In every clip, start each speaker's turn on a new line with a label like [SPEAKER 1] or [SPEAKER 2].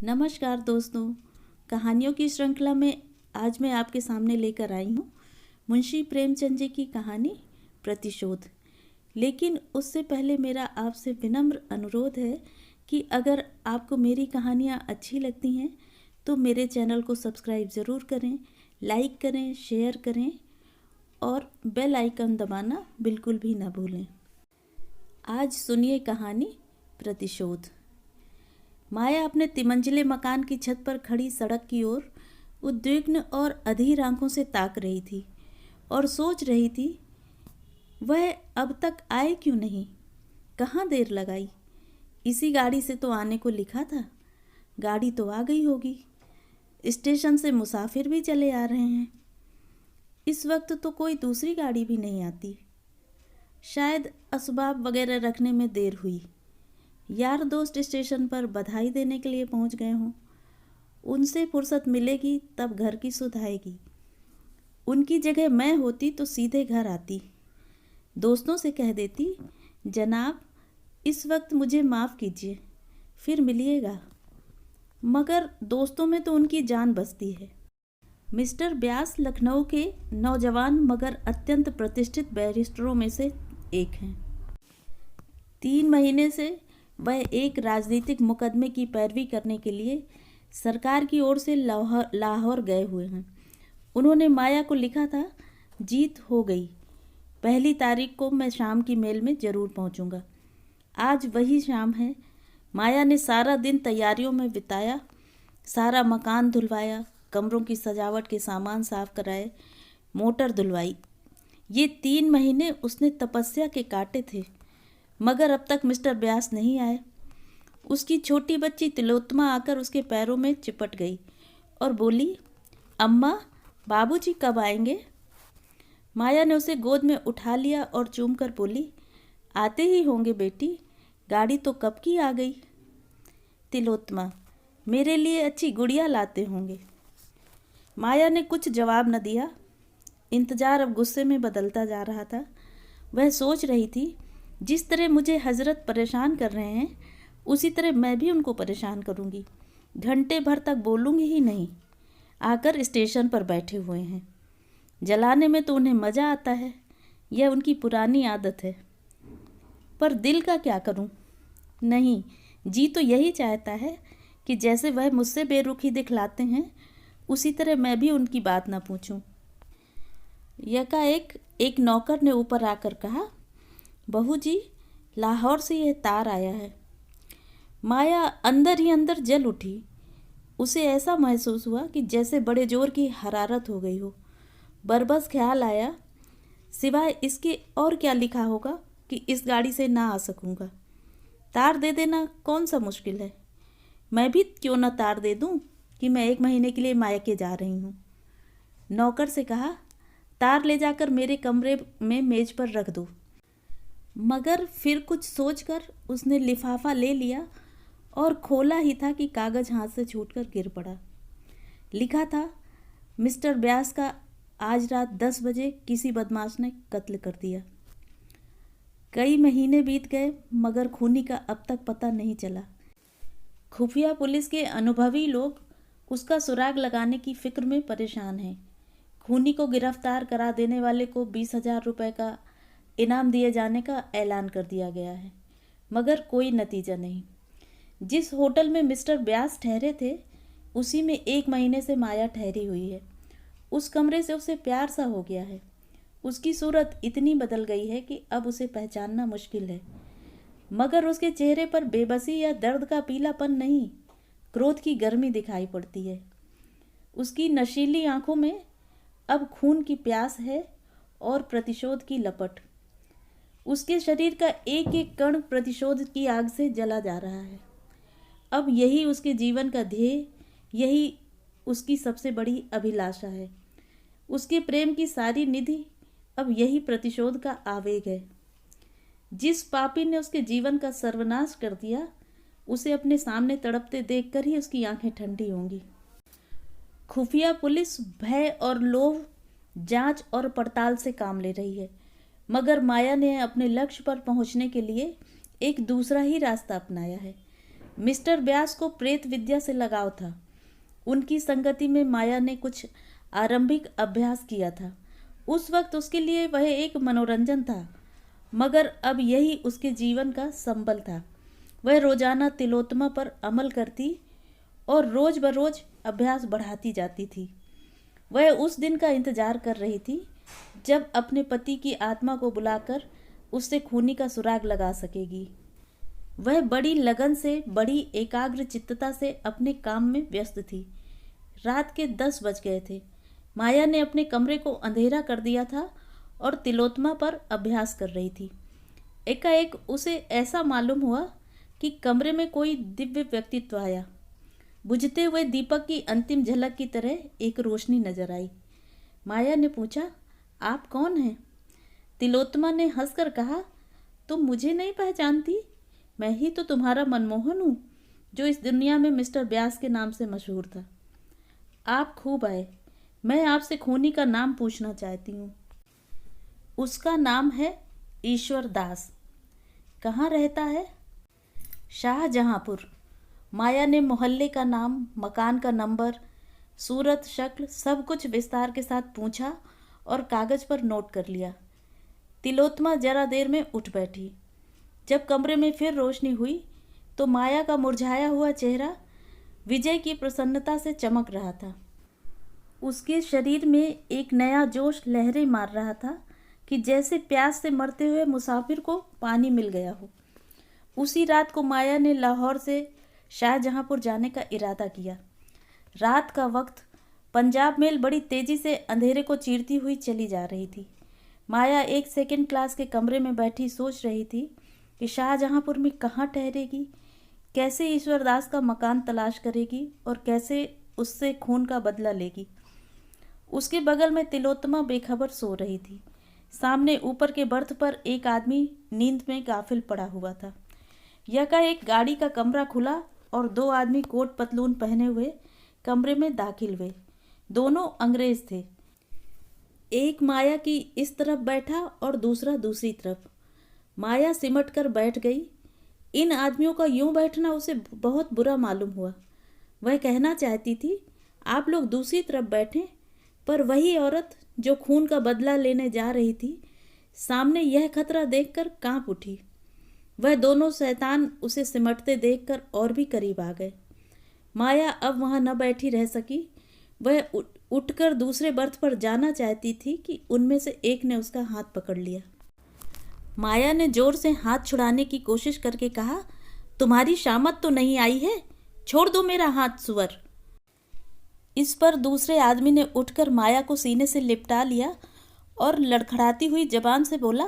[SPEAKER 1] नमस्कार दोस्तों, कहानियों की श्रृंखला में आज मैं आपके सामने लेकर आई हूँ मुंशी प्रेमचंद जी की कहानी प्रतिशोध। लेकिन उससे पहले मेरा आपसे विनम्र अनुरोध है कि अगर आपको मेरी कहानियाँ अच्छी लगती हैं तो मेरे चैनल को सब्सक्राइब ज़रूर करें, लाइक करें, शेयर करें और बेल आइकन दबाना बिल्कुल भी ना भूलें। आज सुनिए कहानी प्रतिशोध। माया अपने तिमंजिले मकान की छत पर खड़ी सड़क की ओर उद्विग्न और अधीर आंखों से ताक रही थी और सोच रही थी वह अब तक आए क्यों नहीं, कहाँ देर लगाई। इसी गाड़ी से तो आने को लिखा था, गाड़ी तो आ गई होगी। स्टेशन से मुसाफिर भी चले आ रहे हैं। इस वक्त तो कोई दूसरी गाड़ी भी नहीं आती। शायद असबाब वगैरह रखने में देर हुई। यार दोस्त स्टेशन पर बधाई देने के लिए पहुंच गए हों। उनसे फुर्सत मिलेगी तब घर की सुध आएगी। उनकी जगह मैं होती तो सीधे घर आती, दोस्तों से कह देती, जनाब इस वक्त मुझे माफ़ कीजिए, फिर मिलिएगा। मगर दोस्तों में तो उनकी जान बसती है। मिस्टर व्यास लखनऊ के नौजवान मगर अत्यंत प्रतिष्ठित बैरिस्टरों में से एक हैं। 3 महीने से वह एक राजनीतिक मुकदमे की पैरवी करने के लिए सरकार की ओर से लाहौर गए हुए हैं। उन्होंने माया को लिखा था, जीत हो गई, 1 तारीख को मैं शाम की मेल में ज़रूर पहुंचूंगा। आज वही शाम है। माया ने सारा दिन तैयारियों में बिताया, सारा मकान धुलवाया, कमरों की सजावट के सामान साफ कराए, मोटर धुलवाई। ये 3 महीने उसने तपस्या के काटे थे, मगर अब तक मिस्टर व्यास नहीं आए। उसकी छोटी बच्ची तिलोत्तमा आकर उसके पैरों में चिपट गई और बोली, अम्मा बाबूजी कब आएंगे। माया ने उसे गोद में उठा लिया और चूमकर बोली, आते ही होंगे बेटी, गाड़ी तो कब की आ गई। तिलोत्तमा, मेरे लिए अच्छी गुड़िया लाते होंगे। माया ने कुछ जवाब न दिया। इंतजार अब गुस्से में बदलता जा रहा था। वह सोच रही थी, जिस तरह मुझे हजरत परेशान कर रहे हैं उसी तरह मैं भी उनको परेशान करूंगी। घंटे भर तक बोलूंगी ही नहीं। आकर स्टेशन पर बैठे हुए हैं। जलाने में तो उन्हें मज़ा आता है, यह उनकी पुरानी आदत है। पर दिल का क्या करूं? नहीं, जी तो यही चाहता है कि जैसे वह मुझसे बेरुखी दिखलाते हैं उसी तरह मैं भी उनकी बात ना पूछूं। यकाएक एक नौकर ने ऊपर आकर कहा, बहू जी, लाहौर से यह तार आया है। माया अंदर ही अंदर जल उठी। उसे ऐसा महसूस हुआ कि जैसे बड़े जोर की हरारत हो गई हो। बरबस ख्याल आया, सिवाय इसके और क्या लिखा होगा कि इस गाड़ी से ना आ सकूंगा। तार दे देना कौन सा मुश्किल है। मैं भी क्यों ना तार दे दूं कि मैं 1 महीने के लिए मायके जा रही हूँ। नौकर से कहा, तार ले जाकर मेरे कमरे में मेज पर रख दो। मगर फिर कुछ सोचकर उसने लिफाफा ले लिया और खोला ही था कि कागज़ हाथ से छूटकर गिर पड़ा। लिखा था, मिस्टर व्यास का आज रात 10 बजे किसी बदमाश ने कत्ल कर दिया। कई महीने बीत गए मगर खूनी का अब तक पता नहीं चला। खुफिया पुलिस के अनुभवी लोग उसका सुराग लगाने की फिक्र में परेशान हैं। खूनी को गिरफ्तार करा देने वाले को 20,000 रुपये का इनाम दिए जाने का ऐलान कर दिया गया है, मगर कोई नतीजा नहीं। जिस होटल में मिस्टर व्यास ठहरे थे उसी में 1 महीने से माया ठहरी हुई है। उस कमरे से उसे प्यार सा हो गया है। उसकी सूरत इतनी बदल गई है कि अब उसे पहचानना मुश्किल है। मगर उसके चेहरे पर बेबसी या दर्द का पीलापन नहीं, क्रोध की गर्मी दिखाई पड़ती है। उसकी नशीली आंखों में अब खून की प्यास है और प्रतिशोध की लपट। उसके शरीर का एक एक कण प्रतिशोध की आग से जला जा रहा है। अब यही उसके जीवन का ध्येय, यही उसकी सबसे बड़ी अभिलाषा है। उसके प्रेम की सारी निधि अब यही प्रतिशोध का आवेग है। जिस पापी ने उसके जीवन का सर्वनाश कर दिया उसे अपने सामने तड़पते देखकर ही उसकी आंखें ठंडी होंगी। खुफिया पुलिस भय और लोभ, जांच और पड़ताल से काम ले रही है, मगर माया ने अपने लक्ष्य पर पहुंचने के लिए एक दूसरा ही रास्ता अपनाया है। मिस्टर व्यास को प्रेत विद्या से लगाव था। उनकी संगति में माया ने कुछ आरंभिक अभ्यास किया था। उस वक्त उसके लिए वह एक मनोरंजन था, मगर अब यही उसके जीवन का संबल था। वह रोजाना तिलोत्तमा पर अमल करती और रोज बरोज अभ्यास बढ़ाती जाती थी। वह उस दिन का इंतजार कर रही थी जब अपने पति की आत्मा को बुलाकर उससे खूनी का सुराग लगा सकेगी। वह बड़ी लगन से, बड़ी एकाग्र चित्तता से अपने काम में व्यस्त थी। रात के 10 बज गए थे। माया ने अपने कमरे को अंधेरा कर दिया था और तिलोत्तमा पर अभ्यास कर रही थी। एकाएक उसे ऐसा मालूम हुआ कि कमरे में कोई दिव्य व्यक्तित्व आया। बुझते हुए दीपक की अंतिम झलक की तरह एक रोशनी नजर आई। माया ने पूछा, आप कौन हैं? तिलोत्तमा ने हंसकर कहा, तुम मुझे नहीं पहचानती? मैं ही तो तुम्हारा मनमोहन हूँ, जो इस दुनिया में मिस्टर व्यास के नाम से मशहूर था। आप खूब आए। मैं आपसे खूनी का नाम पूछना चाहती हूँ। उसका नाम है ईश्वर दास। कहाँ रहता है? शाहजहांपुर। माया ने मोहल्ले का नाम, मकान का नंबर, सूरत, शक्ल सब कुछ विस्तार के साथ पूछा और कागज पर नोट कर लिया। तिलोत्तमा जरा देर में उठ बैठी। जब कमरे में फिर रोशनी हुई तो माया का मुरझाया हुआ चेहरा विजय की प्रसन्नता से चमक रहा था। उसके शरीर में एक नया जोश लहरें मार रहा था कि जैसे प्यास से मरते हुए मुसाफिर को पानी मिल गया हो। उसी रात को माया ने लाहौर से शाहजहांपुर जाने का इरादा किया। रात का वक्त, पंजाब मेल बड़ी तेजी से अंधेरे को चीरती हुई चली जा रही थी। माया एक सेकंड क्लास के कमरे में बैठी सोच रही थी कि शाहजहांपुर में कहाँ ठहरेगी, कैसे ईश्वरदास का मकान तलाश करेगी और कैसे उससे खून का बदला लेगी। उसके बगल में तिलोत्तमा बेखबर सो रही थी। सामने ऊपर के बर्थ पर एक आदमी नींद में गाफिल पड़ा हुआ था। यकाएक गाड़ी का कमरा खुला और 2 आदमी कोट पतलून पहने हुए कमरे में दाखिल हुए। दोनों अंग्रेज थे। एक माया की इस तरफ बैठा और दूसरा दूसरी तरफ। माया सिमट कर बैठ गई। इन आदमियों का यूं बैठना उसे बहुत बुरा मालूम हुआ। वह कहना चाहती थी, आप लोग दूसरी तरफ बैठें, पर वही औरत जो खून का बदला लेने जा रही थी, सामने यह खतरा देखकर कांप उठी। वह दोनों शैतान उसे सिमटते देखकर और भी करीब आ गए। माया अब वहां न बैठी रह सकी। वह उठकर दूसरे बर्थ पर जाना चाहती थी कि उनमें से एक ने उसका हाथ पकड़ लिया। माया ने जोर से हाथ छुड़ाने की कोशिश करके कहा, तुम्हारी शामत तो नहीं आई है, छोड़ दो मेरा हाथ सुअर। इस पर दूसरे आदमी ने उठकर माया को सीने से लिपटा लिया और लड़खड़ाती हुई जबान से बोला,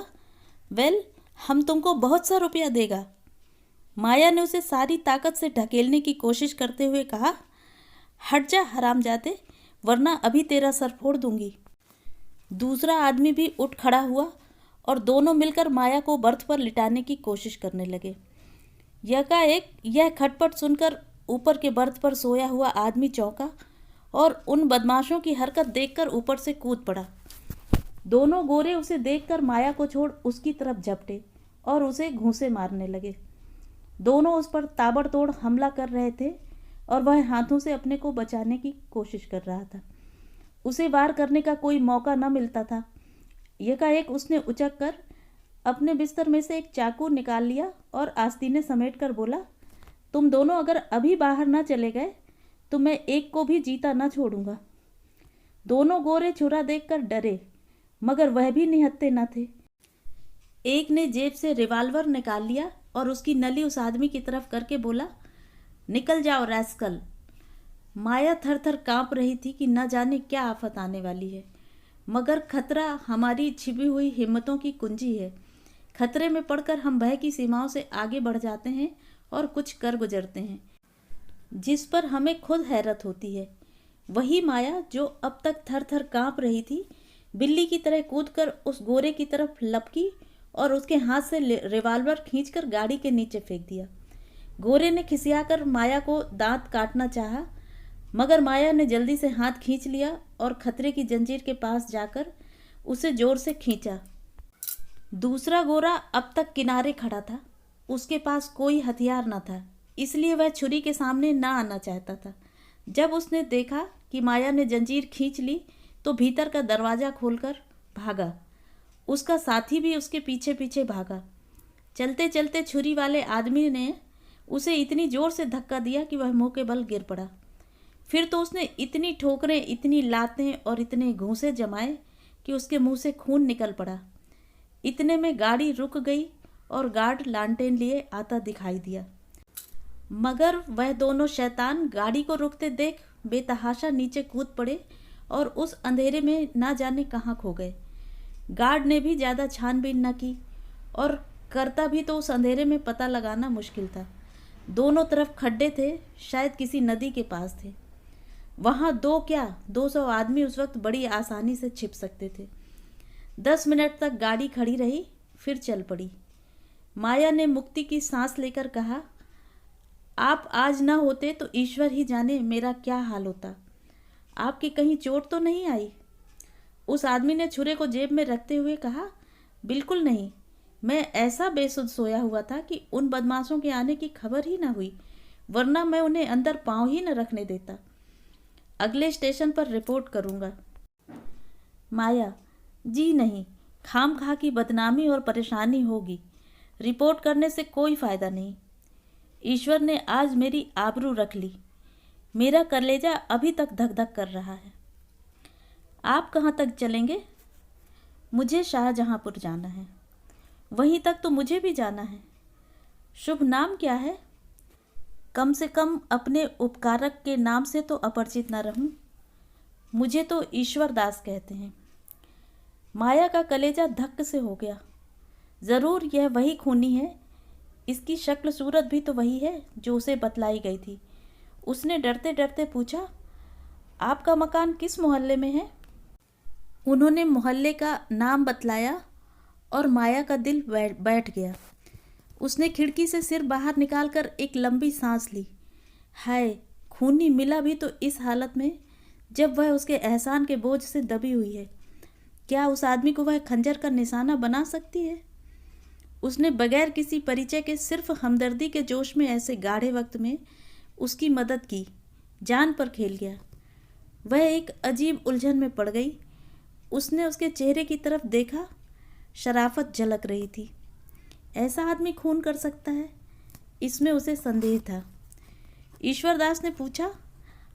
[SPEAKER 1] वेल, हम तुमको बहुत सा रुपया देगा। माया ने उसे सारी ताकत से ढकेलने की कोशिश करते हुए कहा, हट जा हरामजादे, वरना अभी तेरा सर फोड़ दूंगी। दूसरा आदमी भी उठ खड़ा हुआ और दोनों मिलकर माया को बर्थ पर लिटाने की कोशिश करने लगे। यकाएक यह खटपट सुनकर ऊपर के बर्थ पर सोया हुआ आदमी चौंका और उन बदमाशों की हरकत देखकर ऊपर से कूद पड़ा। दोनों गोरे उसे देखकर माया को छोड़ उसकी तरफ झपटे और उसे घूंसे मारने लगे। दोनों उस पर ताबड़तोड़ हमला कर रहे थे और वह हाथों से अपने को बचाने की कोशिश कर रहा था। उसे वार करने का कोई मौका न मिलता था। यकाएक उसने उचक कर अपने बिस्तर में से एक चाकू निकाल लिया और आस्तीने समेट कर बोला, तुम दोनों अगर अभी बाहर न चले गए तो मैं एक को भी जीता न छोड़ूंगा। दोनों गोरे छुरा देखकर डरे, मगर वह भी निहत्थे न थे। एक ने जेब से रिवाल्वर निकाल लिया और उसकी नली उस आदमी की तरफ करके बोला, निकल जाओ रैस्कल। माया थर थर कांप रही थी कि न जाने क्या आफत आने वाली है, मगर खतरा हमारी छिपी हुई हिम्मतों की कुंजी है। खतरे में पड़कर हम भय की सीमाओं से आगे बढ़ जाते हैं और कुछ कर गुजरते हैं जिस पर हमें खुद हैरत होती है। वही माया जो अब तक थर थर कांप रही थी, बिल्ली की तरह कूदकर उस गोरे की तरफ लपकी और उसके हाथ से रिवाल्वर खींचकर गाड़ी के नीचे फेंक दिया। गोरे ने खिसियाकर माया को दांत काटना चाहा, मगर माया ने जल्दी से हाथ खींच लिया और खतरे की जंजीर के पास जाकर उसे जोर से खींचा। दूसरा गोरा अब तक किनारे खड़ा था। उसके पास कोई हथियार न था, इसलिए वह छुरी के सामने ना आना चाहता था। जब उसने देखा कि माया ने जंजीर खींच ली तो भीतर का दरवाज़ा खोलकर भागा। उसका साथी भी उसके पीछे पीछे भागा। चलते चलते छुरी वाले आदमी ने उसे इतनी ज़ोर से धक्का दिया कि वह मुंह के बल गिर पड़ा। फिर तो उसने इतनी ठोकरें, इतनी लातें और इतने घूंसे जमाए कि उसके मुंह से खून निकल पड़ा। इतने में गाड़ी रुक गई और गार्ड लालटेन लिए आता दिखाई दिया, मगर वह दोनों शैतान गाड़ी को रुकते देख बेतहाशा नीचे कूद पड़े और उस अंधेरे में ना जाने कहाँ खो गए। गार्ड ने भी ज़्यादा छानबीन न की और करता भी तो उस अंधेरे में पता लगाना मुश्किल था। दोनों तरफ खड्डे थे, शायद किसी नदी के पास थे। वहाँ 200 आदमी उस वक्त बड़ी आसानी से छिप सकते थे। 10 मिनट तक गाड़ी खड़ी रही, फिर चल पड़ी। माया ने मुक्ति की सांस लेकर कहा, आप आज ना होते तो ईश्वर ही जाने मेरा क्या हाल होता। आपकी कहीं चोट तो नहीं आई? उस आदमी ने छुरे को जेब में रखते हुए कहा, बिल्कुल नहीं, मैं ऐसा बेसुध सोया हुआ था कि उन बदमाशों के आने की खबर ही ना हुई, वरना मैं उन्हें अंदर पाँव ही न रखने देता। अगले स्टेशन पर रिपोर्ट करूँगा। माया, जी नहीं, खामखा की बदनामी और परेशानी होगी। रिपोर्ट करने से कोई फ़ायदा नहीं। ईश्वर ने आज मेरी आबरू रख ली। मेरा कलेजा अभी तक धक धक कर रहा है। आप कहाँ तक चलेंगे? मुझे शाहजहाँपुर जाना है। वहीं तक तो मुझे भी जाना है। शुभ नाम क्या है? कम से कम अपने उपकारक के नाम से तो अपरिचित न रहूं। मुझे तो ईश्वर दास कहते हैं। माया का कलेजा धक्क से हो गया। ज़रूर यह वही खूनी है। इसकी शक्ल सूरत भी तो वही है जो उसे बतलाई गई थी। उसने डरते डरते पूछा, आपका मकान किस मोहल्ले में है? उन्होंने मोहल्ले का नाम बतलाया और माया का दिल बैठ गया। उसने खिड़की से सिर बाहर निकालकर एक लंबी सांस ली। हाय, खूनी मिला भी तो इस हालत में, जब वह उसके एहसान के बोझ से दबी हुई है। क्या उस आदमी को वह खंजर का निशाना बना सकती है? उसने बगैर किसी परिचय के सिर्फ हमदर्दी के जोश में ऐसे गाढ़े वक्त में उसकी मदद की। जान पर खेल गया। वह एक अजीब उलझन में पड़ गई। उसने उसके चेहरे की तरफ देखा। शराफत झलक रही थी। ऐसा आदमी खून कर सकता है, इसमें उसे संदेह था। ईश्वर दास ने पूछा,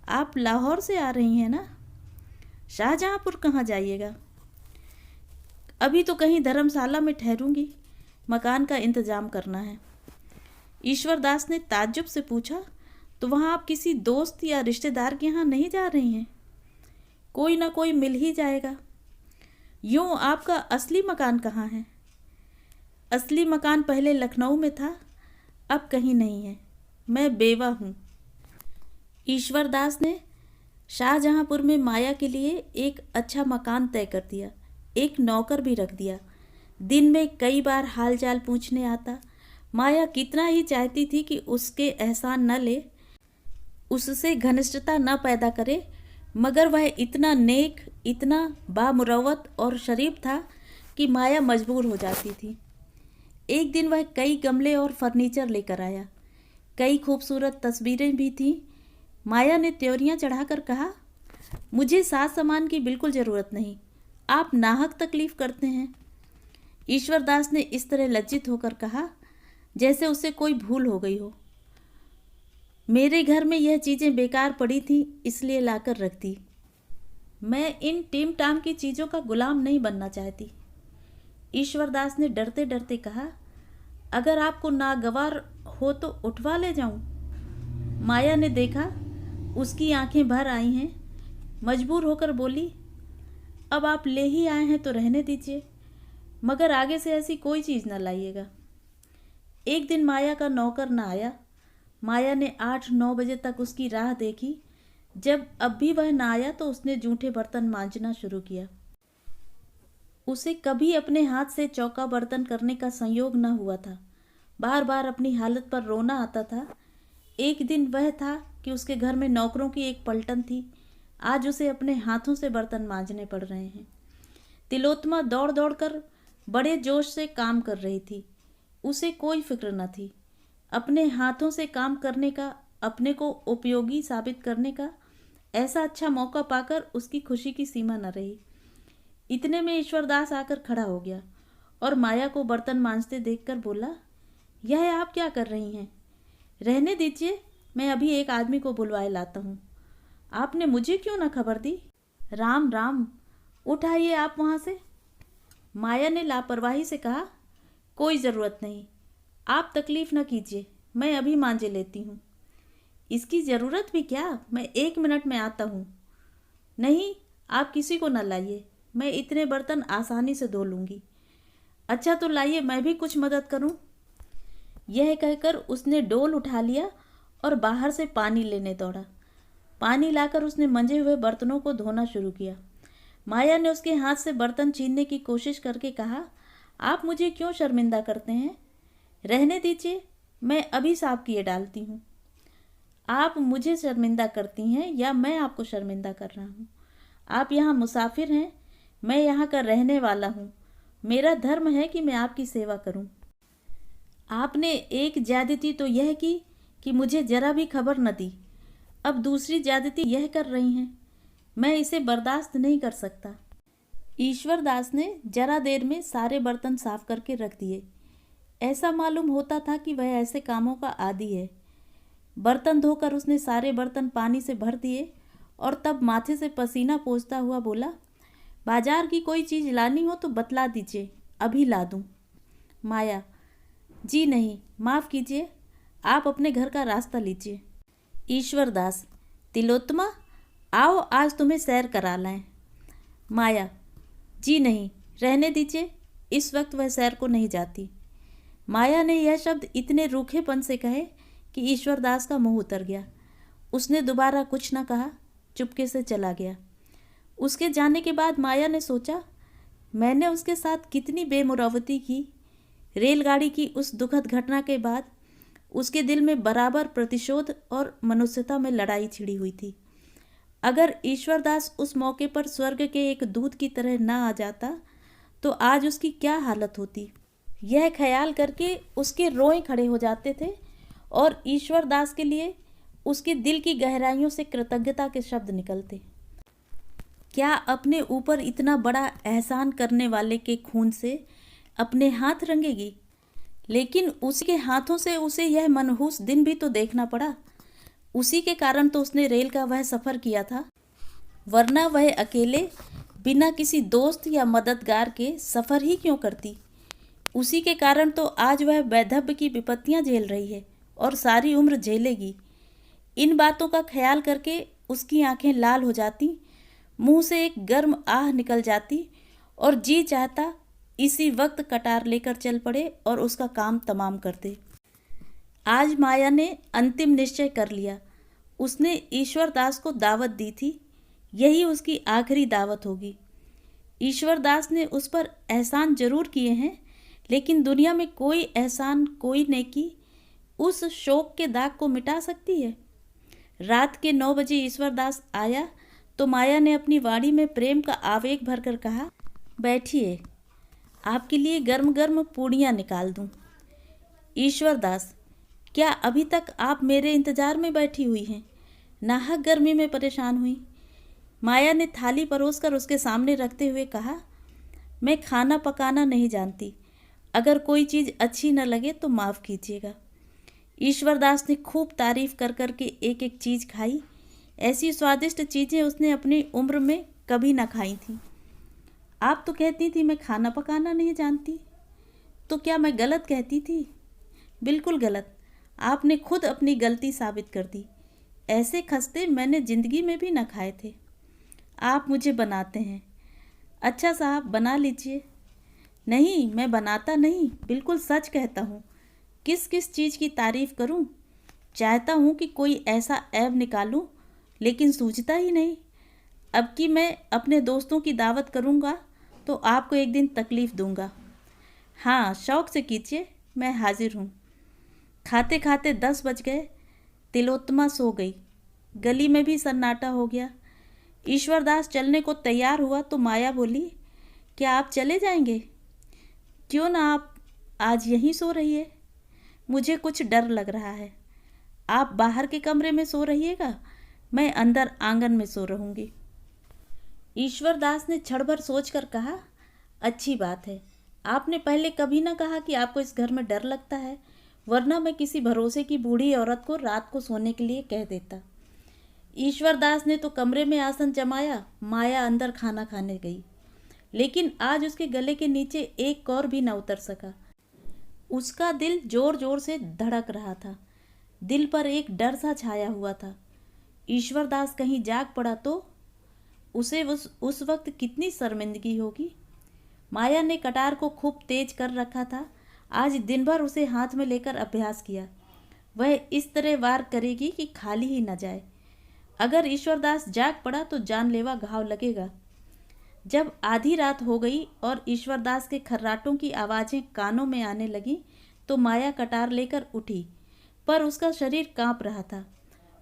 [SPEAKER 1] आप लाहौर से आ रही हैं ना? शाहजहाँपुर कहाँ जाइएगा? अभी तो कहीं धर्मशाला में ठहरूंगी, मकान का इंतजाम करना है। ईश्वर दास ने ताज्जुब से पूछा, तो वहाँ आप किसी दोस्त या रिश्तेदार के यहाँ नहीं जा रही हैं? कोई ना कोई मिल ही जाएगा। यूँ आपका असली मकान कहाँ है? असली मकान पहले लखनऊ में था, अब कहीं नहीं है। मैं बेवा हूँ। ईश्वर दास ने शाहजहाँपुर में माया के लिए एक अच्छा मकान तय कर दिया। एक नौकर भी रख दिया। दिन में कई बार हालचाल पूछने आता। माया कितना ही चाहती थी कि उसके एहसान न ले, उससे घनिष्ठता न पैदा करे, मगर वह इतना नेक, इतना बामुरवत और शरीफ था कि माया मजबूर हो जाती थी। एक दिन वह कई गमले और फर्नीचर लेकर आया। कई खूबसूरत तस्वीरें भी थीं। माया ने त्योरियां चढ़ाकर कहा, मुझे साज सामान की बिल्कुल ज़रूरत नहीं, आप नाहक तकलीफ़ करते हैं। ईश्वर दास ने इस तरह लज्जित होकर कहा जैसे उससे कोई भूल हो गई हो। मेरे घर में यह चीज़ें बेकार पड़ी थीं, इसलिए लाकर रख दी। मैं इन टीम टाम की चीज़ों का गुलाम नहीं बनना चाहती। ईश्वर दास ने डरते डरते कहा, अगर आपको नागवार हो तो उठवा ले जाऊं। माया ने देखा उसकी आंखें भर आई हैं। मजबूर होकर बोली, अब आप ले ही आए हैं तो रहने दीजिए, मगर आगे से ऐसी कोई चीज़ न लाइएगा। एक दिन माया का नौकर न आया। माया ने 8-9 बजे तक उसकी राह देखी। जब अब भी वह न आया तो उसने जूठे बर्तन मांजना शुरू किया। उसे कभी अपने हाथ से चौका बर्तन करने का संयोग न हुआ था। बार बार अपनी हालत पर रोना आता था। एक दिन वह था कि उसके घर में नौकरों की एक पलटन थी। आज उसे अपने हाथों से बर्तन मांजने पड़ रहे हैं। तिलोत्तमा दौड़ दौड़ कर बड़े जोश से काम कर रही थी। उसे कोई फिक्र न थी। अपने हाथों से काम करने का, अपने को उपयोगी साबित करने का ऐसा अच्छा मौका पाकर उसकी खुशी की सीमा न रही। इतने में ईश्वरदास आकर खड़ा हो गया और माया को बर्तन मांजते देखकर बोला, यह आप क्या कर रही हैं? रहने दीजिए, मैं अभी एक आदमी को बुलवाए लाता हूँ। आपने मुझे क्यों न खबर दी? राम राम, उठाइए आप वहाँ से। माया ने लापरवाही से कहा, कोई ज़रूरत नहीं, आप तकलीफ़ न कीजिए, मैं अभी मांजे लेती हूँ। इसकी ज़रूरत भी क्या, मैं 1 मिनट में आता हूँ। नहीं, आप किसी को न लाइए, मैं इतने बर्तन आसानी से धो लूँगी। अच्छा तो लाइए, मैं भी कुछ मदद करूँ। यह कहकर उसने डोल उठा लिया और बाहर से पानी लेने दौड़ा। पानी लाकर उसने मंजे हुए बर्तनों को धोना शुरू किया। माया ने उसके हाथ से बर्तन छीनने की कोशिश करके कहा, आप मुझे क्यों शर्मिंदा करते हैं? रहने दीजिए, मैं अभी साफ किए डालती हूँ। आप मुझे शर्मिंदा करती हैं या मैं आपको शर्मिंदा कर रहा हूँ? आप यहाँ मुसाफिर हैं, मैं यहाँ का रहने वाला हूँ। मेरा धर्म है कि मैं आपकी सेवा करूँ। आपने एक ज्यादती तो यह की कि मुझे जरा भी खबर न दी, अब दूसरी ज्यादती यह कर रही हैं। मैं इसे बर्दाश्त नहीं कर सकता। ईश्वरदास ने जरा देर में सारे बर्तन साफ करके रख दिए। ऐसा मालूम होता था कि वह ऐसे कामों का आदी है। बर्तन धोकर उसने सारे बर्तन पानी से भर दिए और तब माथे से पसीना पोंछता हुआ बोला, बाजार की कोई चीज़ लानी हो तो बतला दीजिए, अभी ला दूँ। माया, जी नहीं, माफ़ कीजिए, आप अपने घर का रास्ता लीजिए। ईश्वरदास, तिलोत्तमा, आओ आज तुम्हें सैर करा लाएं। माया, जी नहीं, रहने दीजिए, इस वक्त वह सैर को नहीं जाती। माया ने यह शब्द इतने रूखेपन से कहे कि ईश्वरदास का मुंह उतर गया। उसने दोबारा कुछ न कहा, चुपके से चला गया। उसके जाने के बाद माया ने सोचा, मैंने उसके साथ कितनी बेमुरवती की। रेलगाड़ी की उस दुखद घटना के बाद उसके दिल में बराबर प्रतिशोध और मनुष्यता में लड़ाई छिड़ी हुई थी। अगर ईश्वरदास उस मौके पर स्वर्ग के एक दूत की तरह न आ जाता तो आज उसकी क्या हालत होती। यह ख्याल करके उसके रोए खड़े हो जाते थे और ईश्वरदास के लिए उसके दिल की गहराइयों से कृतज्ञता के शब्द निकलते। क्या अपने ऊपर इतना बड़ा एहसान करने वाले के खून से अपने हाथ रंगेगी? लेकिन उसके हाथों से उसे यह मनहूस दिन भी तो देखना पड़ा। उसी के कारण तो उसने रेल का वह सफ़र किया था, वरना वह अकेले बिना किसी दोस्त या मददगार के सफ़र ही क्यों करती। उसी के कारण तो आज वह वैधव्य की विपत्तियां झेल रही है और सारी उम्र झेलेगी। इन बातों का ख्याल करके उसकी आंखें लाल हो जाती, मुंह से एक गर्म आह निकल जाती और जी चाहता इसी वक्त कटार लेकर चल पड़े और उसका काम तमाम कर दे। आज माया ने अंतिम निश्चय कर लिया। उसने ईश्वरदास को दावत दी थी, यही उसकी आखिरी दावत होगी। ईश्वरदास ने उस पर एहसान जरूर किए हैं, लेकिन दुनिया में कोई एहसान, कोई नेकी उस शोक के दाग को मिटा सकती है। रात के 9 बजे ईश्वरदास आया तो माया ने अपनी वाणी में प्रेम का आवेग भरकर कहा, बैठिए, आपके लिए गर्म गर्म पूड़ियाँ निकाल दूँ। ईश्वरदास, क्या अभी तक आप मेरे इंतजार में बैठी हुई हैं? नाहक गर्मी में परेशान हुई। माया ने थाली परोसकर उसके सामने रखते हुए कहा, मैं खाना पकाना नहीं जानती, अगर कोई चीज़ अच्छी न लगे तो माफ़ कीजिएगा। ईश्वरदास ने खूब तारीफ कर कर के एक एक चीज़ खाई। ऐसी स्वादिष्ट चीज़ें उसने अपनी उम्र में कभी ना खाई थीं। आप तो कहती थी मैं खाना पकाना नहीं जानती, तो क्या मैं गलत कहती थी? बिल्कुल गलत। आपने खुद अपनी गलती साबित कर दी। ऐसे खस्ते मैंने ज़िंदगी में भी न खाए थे। आप मुझे बनाते हैं। अच्छा साहब, बना लीजिए। नहीं, मैं बनाता नहीं, बिल्कुल सच कहता हूँ। किस किस चीज़ की तारीफ़ करूँ? चाहता हूँ कि कोई ऐसा ऐब निकालूँ, लेकिन सूझता ही नहीं। अब कि मैं अपने दोस्तों की दावत करूँगा तो आपको एक दिन तकलीफ़ दूँगा। हाँ, शौक़ से कीजिए, मैं हाजिर हूँ। खाते खाते 10 बज गए। तिलोत्तमा सो गई। गली में भी सन्नाटा हो गया। ईश्वरदास चलने को तैयार हुआ तो माया बोली, क्या आप चले जाएंगे? क्यों ना, आप आज यहीं सो रहिए। मुझे कुछ डर लग रहा है। आप बाहर के कमरे में सो रहिएगा, मैं अंदर आंगन में सो रहूंगी। ईश्वर दास ने क्षण भर सोचकर कहा, अच्छी बात है। आपने पहले कभी ना कहा कि आपको इस घर में डर लगता है, वरना मैं किसी भरोसे की बूढ़ी औरत को रात को सोने के लिए कह देता। ईश्वर दास ने तो कमरे में आसन जमाया, माया अंदर खाना खाने गई, लेकिन आज उसके गले के नीचे एक कौर भी न उतर सका। उसका दिल जोर जोर से धड़क रहा था। दिल पर एक डर सा छाया हुआ था। ईश्वर दास कहीं जाग पड़ा तो उसे उस वक्त कितनी शर्मिंदगी होगी। माया ने कटार को खूब तेज कर रखा था। आज दिन भर उसे हाथ में लेकर अभ्यास किया। वह इस तरह वार करेगी कि खाली ही न जाए। अगर ईश्वरदास जाग पड़ा तो जानलेवा घाव लगेगा। जब आधी रात हो गई और ईश्वरदास के खर्राटों की आवाज़ें कानों में आने लगी तो माया कटार लेकर उठी, पर उसका शरीर कांप रहा था।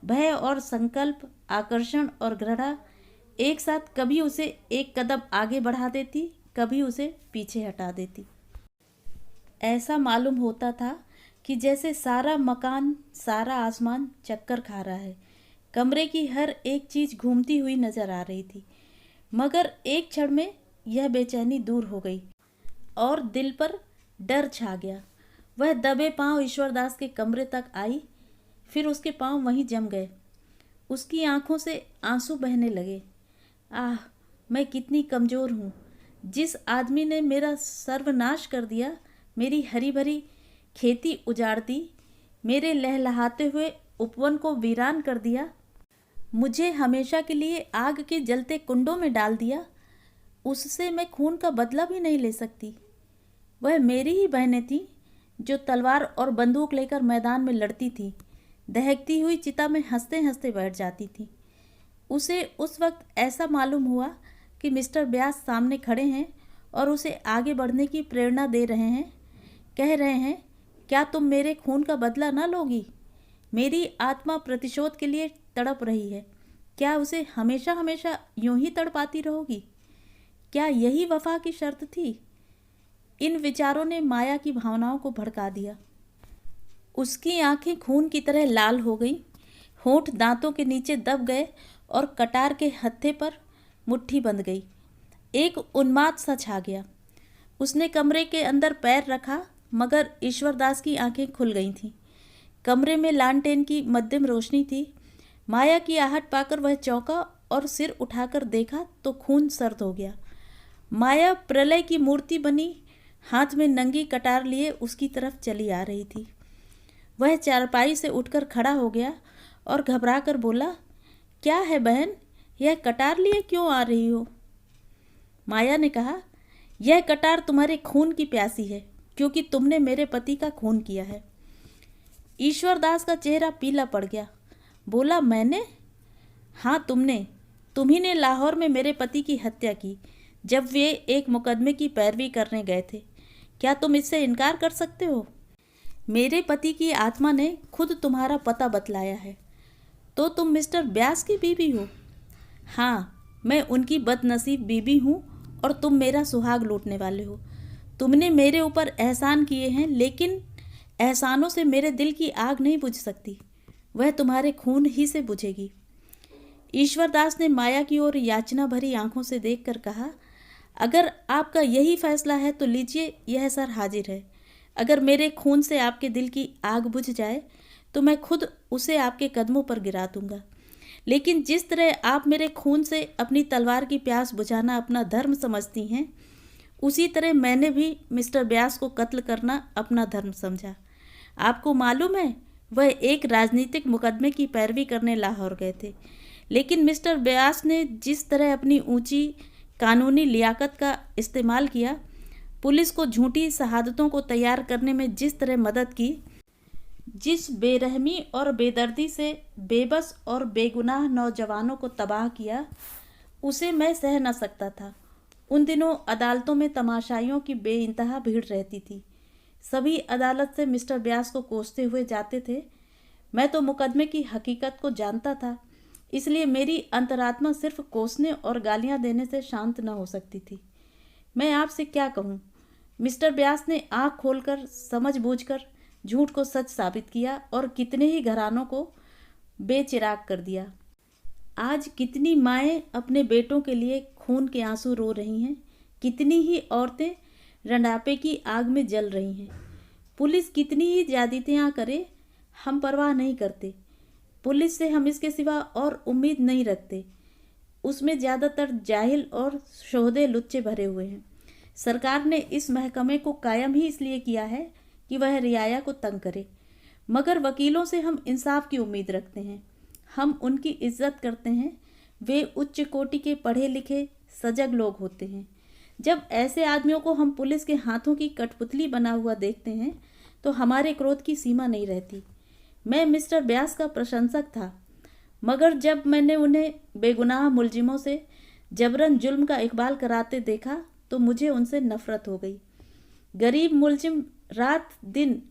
[SPEAKER 1] भय और संकल्प, आकर्षण और घृणा एक साथ कभी उसे एक कदम आगे बढ़ा देती, कभी उसे पीछे हटा देती। ऐसा मालूम होता था कि जैसे सारा मकान, सारा आसमान चक्कर खा रहा है। कमरे की हर एक चीज़ घूमती हुई नजर आ रही थी, मगर एक क्षण में यह बेचैनी दूर हो गई और दिल पर डर छा गया। वह दबे पांव ईश्वरदास के कमरे तक आई, फिर उसके पांव वहीं जम गए। उसकी आंखों से आंसू बहने लगे। आह, मैं कितनी कमज़ोर हूँ। जिस आदमी ने मेरा सर्वनाश कर दिया, मेरी हरी भरी खेती उजाड़ दी, मेरे लहलहाते हुए उपवन को वीरान कर दिया, मुझे हमेशा के लिए आग के जलते कुंडों में डाल दिया, उससे मैं खून का बदला भी नहीं ले सकती। वह मेरी ही बहनें थीं जो तलवार और बंदूक लेकर मैदान में लड़ती थीं, दहकती हुई चिता में हंसते हंसते बैठ जाती थीं। उसे उस वक्त ऐसा मालूम हुआ कि मिस्टर व्यास सामने खड़े हैं और उसे आगे बढ़ने की प्रेरणा दे रहे हैं। कह रहे हैं, क्या तुम मेरे खून का बदला न लोगी? मेरी आत्मा प्रतिशोध के लिए तड़प रही है। क्या उसे हमेशा हमेशा यूं ही तड़पाती रहोगी? क्या यही वफा की शर्त थी? इन विचारों ने माया की भावनाओं को भड़का दिया। उसकी आंखें खून की तरह लाल हो गईं, होंठ दांतों के नीचे दब गए और कटार के हत्थे पर मुट्ठी बंध गई। एक उन्माद सा छा गया। उसने कमरे के अंदर पैर रखा, मगर ईश्वरदास की आंखें खुल गई थीं। कमरे में लालटेन की मध्यम रोशनी थी। माया की आहट पाकर वह चौंका और सिर उठाकर देखा तो खून सर्द हो गया। माया प्रलय की मूर्ति बनी, हाथ में नंगी कटार लिए उसकी तरफ चली आ रही थी। वह चारपाई से उठकर खड़ा हो गया और घबराकर बोला, क्या है बहन, यह कटार लिए क्यों आ रही हो? माया ने कहा, यह कटार तुम्हारे खून की प्यासी है, क्योंकि तुमने मेरे पति का खून किया है। ईश्वरदास का चेहरा पीला पड़ गया। बोला, मैंने? हाँ, तुमने। तुम्ही ने लाहौर में मेरे पति की हत्या की, जब वे एक मुकदमे की पैरवी करने गए थे। क्या तुम इससे इनकार कर सकते हो? मेरे पति की आत्मा ने खुद तुम्हारा पता बतलाया है। तो तुम मिस्टर व्यास की बीवी हो? हाँ, मैं उनकी बदनसीब बीवी हूँ और तुम मेरा सुहाग लूटने वाले हो। तुमने मेरे ऊपर एहसान किए हैं, लेकिन एहसानों से मेरे दिल की आग नहीं बुझ सकती, वह तुम्हारे खून ही से बुझेगी। ईश्वरदास ने माया की ओर याचना भरी आंखों से देखकर कहा, अगर आपका यही फैसला है तो लीजिए, यह सर हाजिर है। अगर मेरे खून से आपके दिल की आग बुझ जाए तो मैं खुद उसे आपके कदमों पर गिरा दूंगा। लेकिन जिस तरह आप मेरे खून से अपनी तलवार की प्यास बुझाना अपना धर्म समझती हैं, उसी तरह मैंने भी मिस्टर व्यास को कत्ल करना अपना धर्म समझा। आपको मालूम है, वह एक राजनीतिक मुकदमे की पैरवी करने लाहौर गए थे, लेकिन मिस्टर व्यास ने जिस तरह अपनी ऊंची कानूनी लियाकत का इस्तेमाल किया, पुलिस को झूठी शहादतों को तैयार करने में जिस तरह मदद की, जिस बेरहमी और बेदर्दी से बेबस और बेगुनाह नौजवानों को तबाह किया, उसे मैं सह न सकता था। उन दिनों अदालतों में तमाशाइयों की बेइंतहा भीड़ रहती थी। सभी अदालत से मिस्टर व्यास को कोसते हुए जाते थे। मैं तो मुकदमे की हकीकत को जानता था, इसलिए मेरी अंतरात्मा सिर्फ कोसने और गालियां देने से शांत न हो सकती थी। मैं आपसे क्या कहूँ, मिस्टर व्यास ने आँख खोलकर समझ बूझकर झूठ को सच साबित किया और कितने ही घरानों को बेचिराग कर दिया। आज कितनी माएँ अपने बेटों के लिए खून के आंसू रो रही हैं, कितनी ही औरतें रंडापे की आग में जल रही हैं। पुलिस कितनी ही ज्यादतियाँ करे, हम परवाह नहीं करते। पुलिस से हम इसके सिवा और उम्मीद नहीं रखते। उसमें ज़्यादातर जाहिल और शोहदे लुच्चे भरे हुए हैं। सरकार ने इस महकमे को कायम ही इसलिए किया है कि वह रियाया को तंग करे, मगर वकीलों से हम इंसाफ की उम्मीद रखते हैं। हम उनकी इज्जत करते हैं। वे उच्च कोटि के पढ़े लिखे सजग लोग होते हैं। जब ऐसे आदमियों को हम पुलिस के हाथों की कठपुतली बना हुआ देखते हैं तो हमारे क्रोध की सीमा नहीं रहती। मैं मिस्टर व्यास का प्रशंसक था, मगर जब मैंने उन्हें बेगुनाह मुलजिमों से जबरन जुल्म का इकबाल कराते देखा तो मुझे उनसे नफरत हो गई। गरीब मुलजिम रात दिन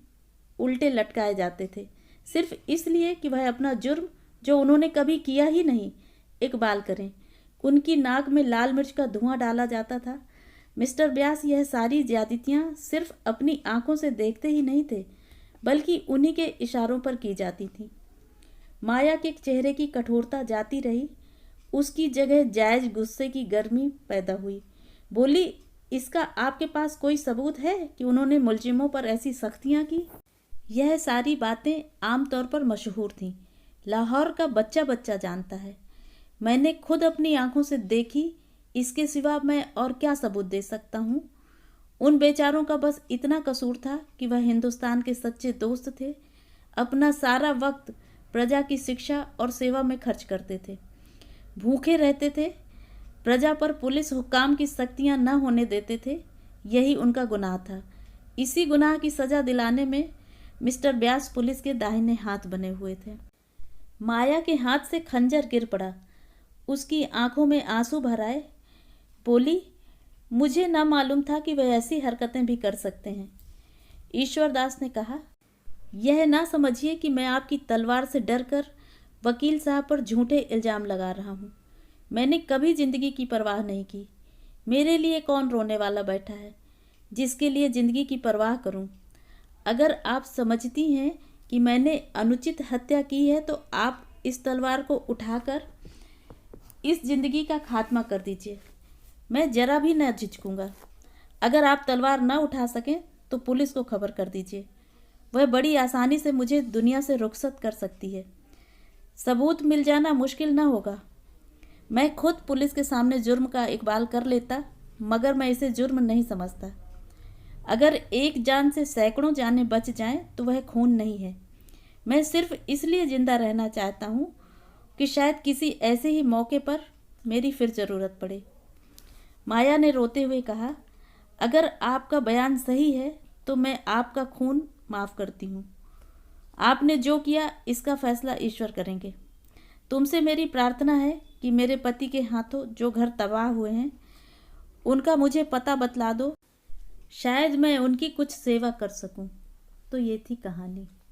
[SPEAKER 1] उल्टे लटकाए जाते थे, सिर्फ इसलिए कि वह अपना जुर्म, जो उन्होंने कभी किया ही नहीं, इकबाल करें। उनकी नाक में लाल मिर्च का धुआं डाला जाता था। मिस्टर व्यास यह सारी ज्यादतियाँ सिर्फ अपनी आंखों से देखते ही नहीं थे, बल्कि उन्हीं के इशारों पर की जाती थी। माया के चेहरे की कठोरता जाती रही, उसकी जगह जायज गुस्से की गर्मी पैदा हुई। बोली, इसका आपके पास कोई सबूत है कि उन्होंने मुलजिमों पर ऐसी सख्तियाँ की? यह सारी बातें आमतौर पर मशहूर थीं। लाहौर का बच्चा बच्चा जानता है। मैंने खुद अपनी आंखों से देखी, इसके सिवा मैं और क्या सबूत दे सकता हूँ? उन बेचारों का बस इतना कसूर था कि वह हिंदुस्तान के सच्चे दोस्त थे। अपना सारा वक्त प्रजा की शिक्षा और सेवा में खर्च करते थे। भूखे रहते थे, प्रजा पर पुलिस हुक्काम की सख्तियाँ न होने देते थे। यही उनका गुनाह था। इसी गुनाह की सज़ा दिलाने में मिस्टर व्यास पुलिस के दाहिने हाथ बने हुए थे। माया के हाथ से खंजर गिर पड़ा। उसकी आंखों में आंसू भर आए। बोली, मुझे न मालूम था कि वह ऐसी हरकतें भी कर सकते हैं। ईश्वरदास ने कहा, यह ना समझिए कि मैं आपकी तलवार से डरकर वकील साहब पर झूठे इल्ज़ाम लगा रहा हूँ। मैंने कभी ज़िंदगी की परवाह नहीं की। मेरे लिए कौन रोने वाला बैठा है जिसके लिए ज़िंदगी की परवाह करूँ? अगर आप समझती हैं कि मैंने अनुचित हत्या की है तो आप इस तलवार को उठाकर इस ज़िंदगी का खात्मा कर दीजिए। मैं जरा भी न झिझकूंगा। अगर आप तलवार न उठा सकें तो पुलिस को खबर कर दीजिए। वह बड़ी आसानी से मुझे दुनिया से रुखसत कर सकती है। सबूत मिल जाना मुश्किल न होगा। मैं खुद पुलिस के सामने जुर्म का इकबाल कर लेता, मगर मैं इसे जुर्म नहीं समझता। अगर एक जान से सैकड़ों जानें बच जाएं तो वह खून नहीं है। मैं सिर्फ इसलिए जिंदा रहना चाहता हूँ कि शायद किसी ऐसे ही मौके पर मेरी फिर ज़रूरत पड़े। माया ने रोते हुए कहा, अगर आपका बयान सही है तो मैं आपका खून माफ़ करती हूँ। आपने जो किया इसका फैसला ईश्वर करेंगे। तुमसे मेरी प्रार्थना है कि मेरे पति के हाथों जो घर तबाह हुए हैं उनका मुझे पता बतला दो, शायद मैं उनकी कुछ सेवा कर सकूं। तो ये थी कहानी।